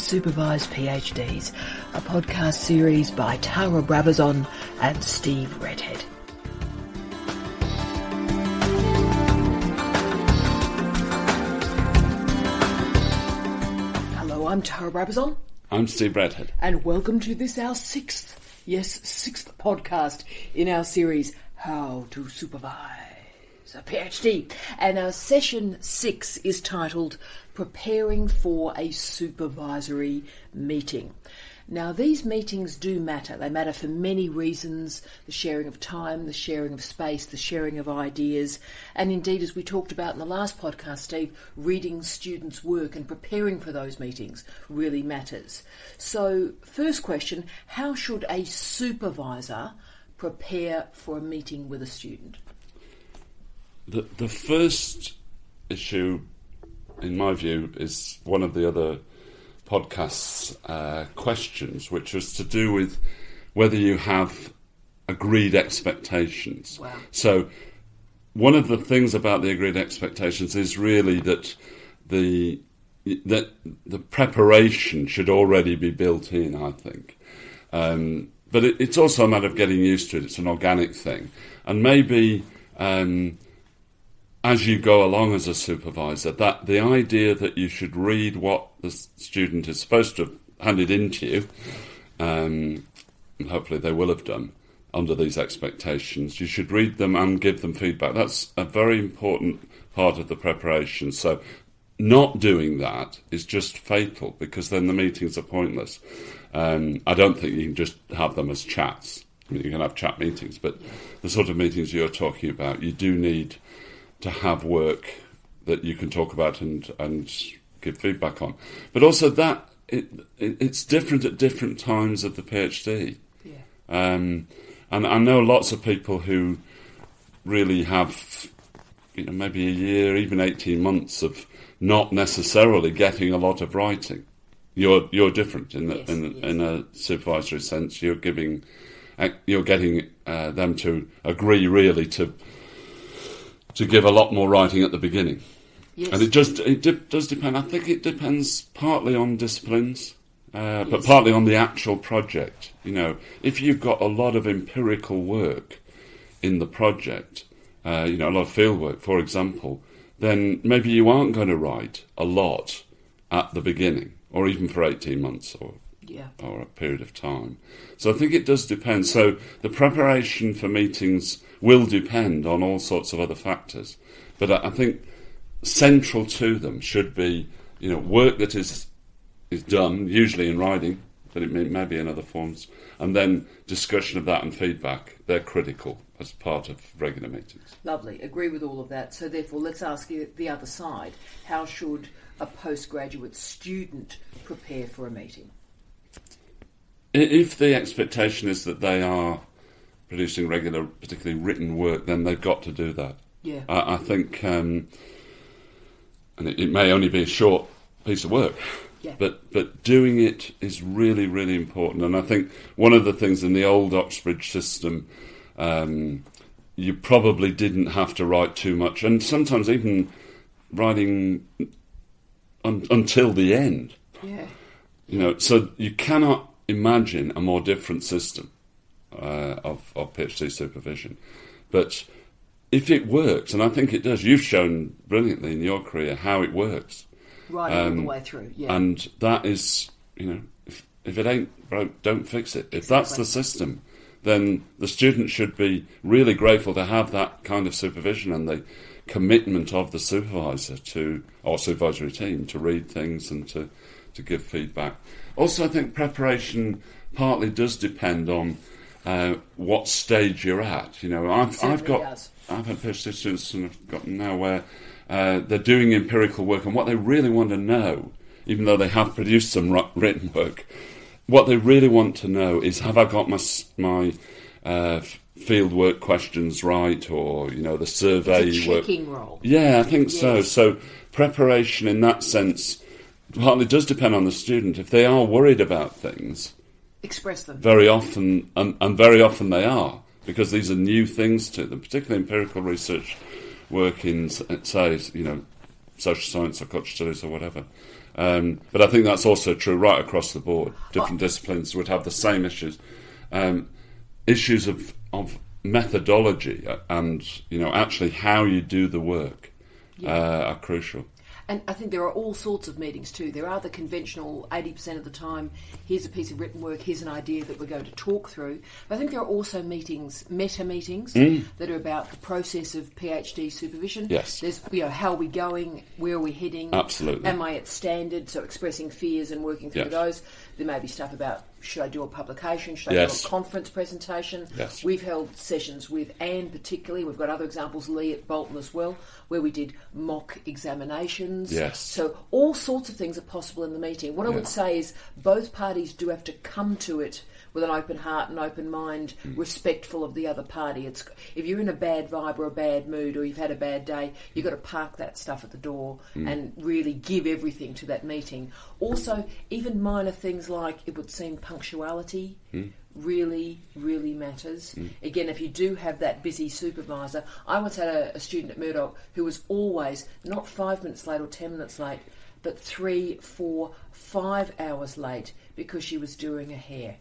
Supervise PhDs, a podcast series by Tara Brabazon and Steve Redhead. Hello, I'm Tara Brabazon. I'm Steve Redhead. And welcome to this, our sixth podcast in our series, How to Supervise a PhD. And our session 6 is titled Preparing for a Supervisory Meeting. Now, these meetings do matter. They matter for many reasons: the sharing of time, the sharing of space, the sharing of ideas, and indeed, as we talked about in the last podcast, Steve, reading students' work and preparing for those meetings really matters. So, first question, how should a supervisor prepare for a meeting with a student? The first issue, in my view, is one of the other podcast's questions, which was to do with whether you have agreed expectations. Wow. So one of the things about the agreed expectations is really that the preparation should already be built in, I think. But it's also a matter of getting used to it. It's an organic thing. And maybe as you go along as a supervisor, that the idea that you should read what the student is supposed to have handed into you, and hopefully they will have done under these expectations, you should read them and give them feedback. That's a very important part of the preparation. So not doing that is just fatal, because then the meetings are pointless. I don't think you can just have them as chats. I mean, you can have chat meetings, but the sort of meetings you're talking about, you do need to have work that you can talk about and give feedback on. But also that it's different at different times of the PhD. Yeah. And I know lots of people who really have, maybe a year, even 18 months of not necessarily getting a lot of writing. You're different in a supervisory sense. You're getting them to agree really to give a lot more writing at the beginning. Yes. And it does depend. I think it depends partly on disciplines, but partly on the actual project. If you've got a lot of empirical work in the project, a lot of field work, for example, then maybe you aren't going to write a lot at the beginning, or even for 18 months or a period of time. So I think it does depend. So the preparation for meetings will depend on all sorts of other factors. But I think central to them should be, work that is done, usually in writing, but it may be in other forms, and then discussion of that and feedback. They're critical as part of regular meetings. Lovely. Agree with all of that. So therefore, let's ask you the other side. How should a postgraduate student prepare for a meeting? If the expectation is that they are producing regular, particularly written work, then they've got to do that. Yeah. I think, and it may only be a short piece of work, but doing it is really, really important. And I think one of the things in the old Oxbridge system, you probably didn't have to write too much, and sometimes even writing until the end. Yeah. So you cannot imagine a more different system of PhD supervision. But if it works, and I think it does, you've shown brilliantly in your career how it works. Right, all the way through, yeah. And that is, if it ain't broke, don't fix it. If that's the system, then the student should be really grateful to have that kind of supervision and the commitment of the supervisor or supervisory team to read things and to give feedback. Also, I think preparation partly does depend on what stage you're at. I've had PhD students and I've gotten now where they're doing empirical work, and what they really want to know, even though they have produced some written work, what they really want to know is, have I got my field work questions right, or the survey it's a checking role. Yeah, I think so. So preparation in that sense partly does depend on the student. If they are worried about things, express them very often, and very often they are, because these are new things to them, particularly empirical research work in, say, social science or cultural studies or whatever. But I think that's also true right across the board. Different disciplines would have the same issues. Issues of methodology and, actually how you do the work are crucial. And I think there are all sorts of meetings too. There are the conventional 80% of the time, here's a piece of written work, here's an idea that we're going to talk through. But I think there are also meetings, meta meetings, that are about the process of PhD supervision. Yes. There's, how are we going, where are we heading? Absolutely. Am I at standard? So expressing fears and working through those. There may be stuff about, should I do a publication? Should I do a conference presentation? Yes. We've held sessions with Anne particularly. We've got other examples, Lee at Bolton as well, where we did mock examinations. Yes. So all sorts of things are possible in the meeting. What I would say is both parties do have to come to it with an open heart and open mind, respectful of the other party. It's if you're in a bad vibe or a bad mood or you've had a bad day, you've got to park that stuff at the door and really give everything to that meeting. Also, even minor things like, it would seem, punctuality really, really matters. Again, if you do have that busy supervisor, I once had a student at Murdoch who was always not 5 minutes late or 10 minutes late, but 3, 4, 5 hours late because she was doing her hair.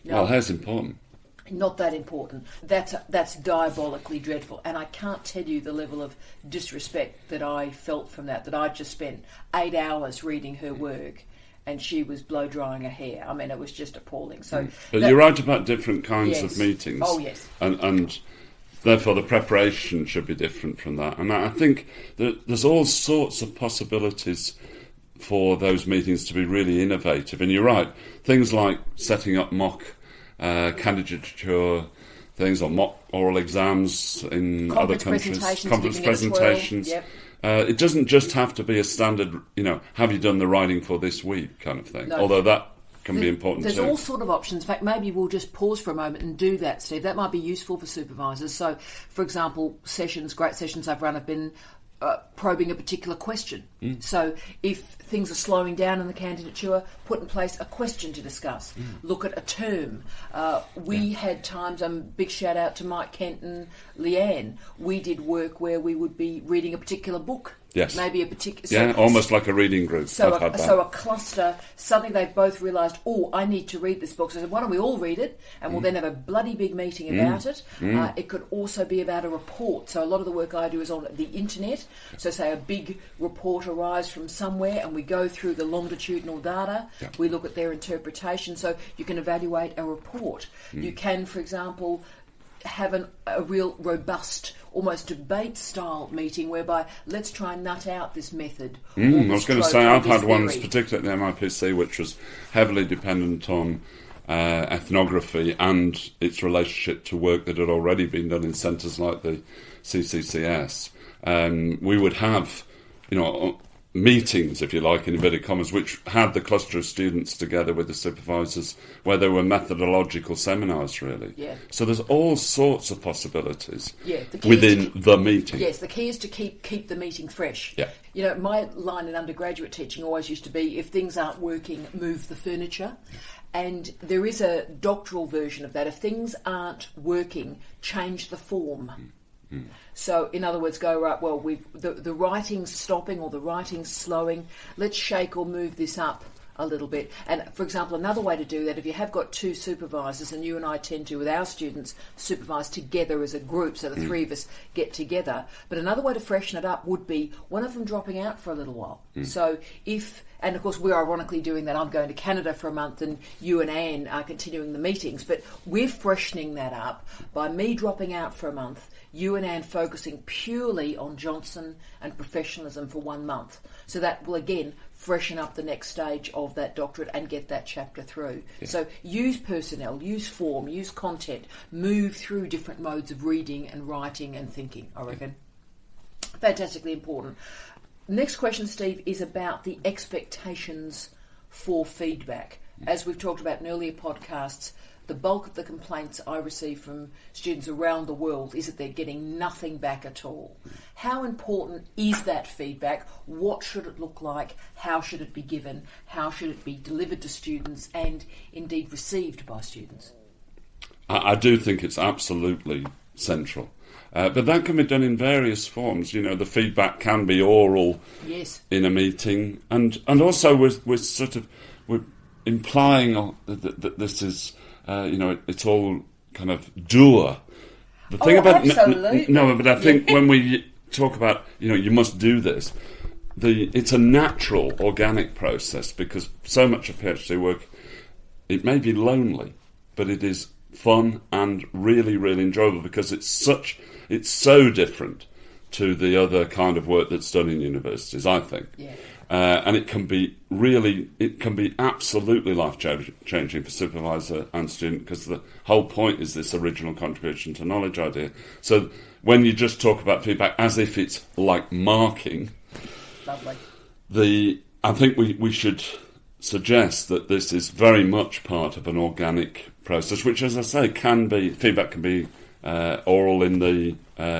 Well, hair's important. Not that important. That's diabolically dreadful. And I can't tell you the level of disrespect that I felt from that I just spent 8 hours reading her work and she was blow drying her hair. I mean, it was just appalling. So, but you're right about different kinds of meetings. Oh, yes. And therefore the preparation should be different from that. And I think that there's all sorts of possibilities for those meetings to be really innovative. And you're right, things like setting up mock candidature things or mock oral exams in other countries, conference presentations. It doesn't just have to be a standard, have you done the writing for this week kind of thing, although that can be important too. There's all sort of options. In fact, maybe we'll just pause for a moment and do that, Steve. That might be useful for supervisors. So, for example, great sessions I've run have been probing a particular question. So if things are slowing down in the candidature, put in place a question to discuss. Look at a term. We had times, big shout out to Mike Kent and Leanne, we did work where we would be reading a particular book. Yes. Maybe a particular... almost like a reading group. So a cluster, suddenly they've both realised, I need to read this book. So I said, why don't we all read it? And we'll then have a bloody big meeting about it. It could also be about a report. So a lot of the work I do is on the internet. So say a big report arrives from somewhere and we go through the longitudinal data. We look at their interpretation. So you can evaluate a report. You can, for example, have a real robust, almost debate-style meeting whereby let's try and nut out this method. I was going to say, I've had ones, particularly at the MIPC, which was heavily dependent on ethnography and its relationship to work that had already been done in centres like the CCCS. We would have, meetings, if you like, in inverted commas, which had the cluster of students together with the supervisors, where there were methodological seminars, really. So there's all sorts of possibilities within the meeting. Yes, the key is to keep the meeting fresh. My line in undergraduate teaching always used to be, if things aren't working, move the furniture. And there is a doctoral version of that. If things aren't working, change the form. So, in other words, go, right, well, the writing's stopping or the writing's slowing. Let's shake or move this up a little bit. And, for example, another way to do that, if you have got two supervisors, and you and I tend to, with our students, supervise together as a group, so the three of us get together. But another way to freshen it up would be one of them dropping out for a little while. So and of course we're ironically doing that. I'm going to Canada for a month and you and Anne are continuing the meetings, but we're freshening that up by me dropping out for a month, you and Anne focusing purely on Johnson and professionalism for 1 month. So that will again freshen up the next stage of that doctorate and get that chapter through. So use personnel, use form, use content, move through different modes of reading and writing and thinking, I reckon. Fantastically important. Next question, Steve, is about the expectations for feedback. As we've talked about in earlier podcasts, the bulk of the complaints I receive from students around the world is that they're getting nothing back at all. How important is that feedback? What should it look like? How should it be given? How should it be delivered to students and indeed received by students? I do think it's absolutely central. But that can be done in various forms. You know, the feedback can be oral in a meeting, and also we're implying that this is, it's all kind of doer. The thing about absolutely. but I think when we talk about, you must do this, it's a natural, organic process, because so much of PhD work, it may be lonely, but it is fun and really, really enjoyable, because it's so different to the other kind of work that's done in universities, I think. Yeah. And it can be absolutely life-changing for supervisor and student, because the whole point is this original contribution to knowledge idea. So when you just talk about feedback as if it's like marking, lovely. I think we should suggest that this is very much part of an organic process, which, as I say, feedback can be oral in the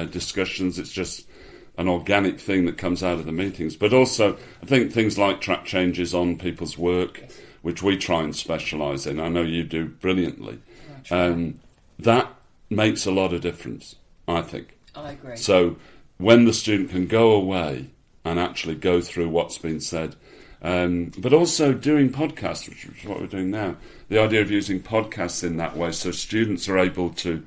discussions. It's just an organic thing that comes out of the meetings. But also, I think things like track changes on people's work, which we try and specialise in, I know you do brilliantly, that makes a lot of difference, I think. I agree. So when the student can go away and actually go through what's been said, but also doing podcasts, which is what we're doing now, the idea of using podcasts in that way, so students are able to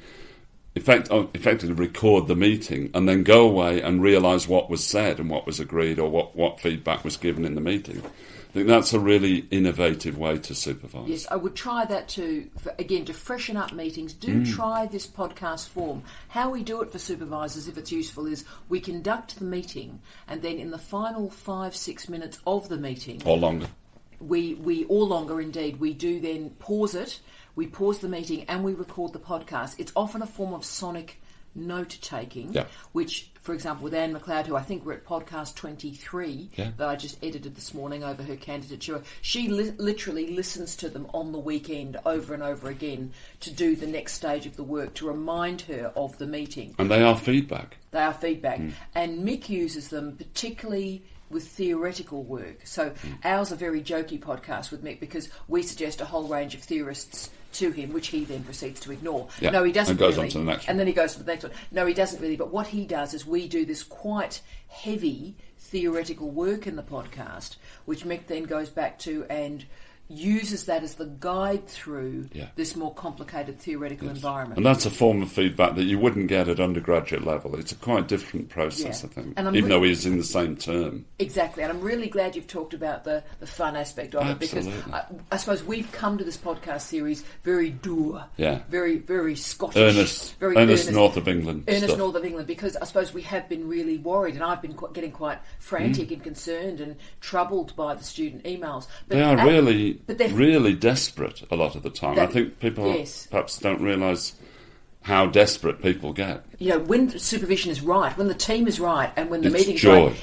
effectively record the meeting and then go away and realise what was said and what was agreed, or what feedback was given in the meeting. I think that's a really innovative way to supervise. Yes, I would try that too. Again, to freshen up meetings, try this podcast form. How we do it for supervisors, if it's useful, is we conduct the meeting, and then in the final 5-6 minutes of the meeting, or longer, or longer indeed, we do then pause it. We pause the meeting and we record the podcast. It's often a form of sonic note-taking, which, for example, with Anne McLeod, who I think we're at podcast 23, that I just edited this morning over her candidature, she literally listens to them on the weekend over and over again to do the next stage of the work, to remind her of the meeting. And they are feedback. And Mick uses them particularly with theoretical work. So ours are very jokey podcasts with Mick, because we suggest a whole range of theorists to him, which he then proceeds to ignore. No, he doesn't. And goes really. on to the next one. And then he goes to the next one. No, he doesn't really. But what he does is we do this quite heavy theoretical work in the podcast, which Mick then goes back to and uses that as the guide through this more complicated theoretical environment. And that's a form of feedback that you wouldn't get at undergraduate level. It's a quite different process, I think, even though he's in the same term. Exactly, and I'm really glad you've talked about the fun aspect of it, because I suppose we've come to this podcast series very dour, very, very Scottish, earnest North of England North of England, because I suppose we have been really worried, and I've been getting quite frantic and concerned and troubled by the student emails. But they are really desperate a lot of the time. I think people perhaps don't realise how desperate people get. When supervision is right, when the team is right, and when the meeting is right,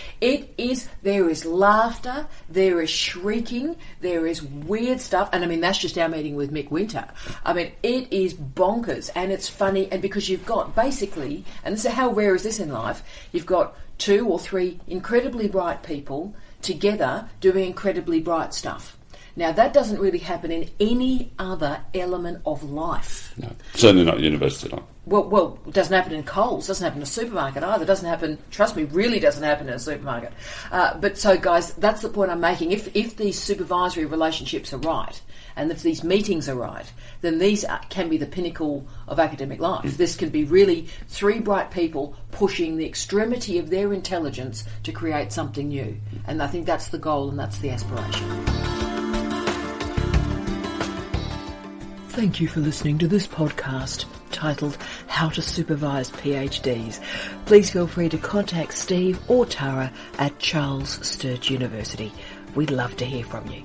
there is laughter, there is shrieking, there is weird stuff, and I mean, that's just our meeting with Mick Winter. I mean, it is bonkers, and it's funny, and because you've got basically, and this is how rare is this in life, you've got 2 or 3 incredibly bright people together doing incredibly bright stuff. Now, that doesn't really happen in any other element of life. No, certainly not university life. Well, it doesn't happen in Coles, doesn't happen in a supermarket either, doesn't happen, trust me, really doesn't happen in a supermarket. But so, guys, that's the point I'm making. If these supervisory relationships are right, and if these meetings are right, then these can be the pinnacle of academic life. This can be really 3 bright people pushing the extremity of their intelligence to create something new. And I think that's the goal and that's the aspiration. Thank you for listening to this podcast titled How to Supervise PhDs. Please feel free to contact Steve or Tara at Charles Sturt University. We'd love to hear from you.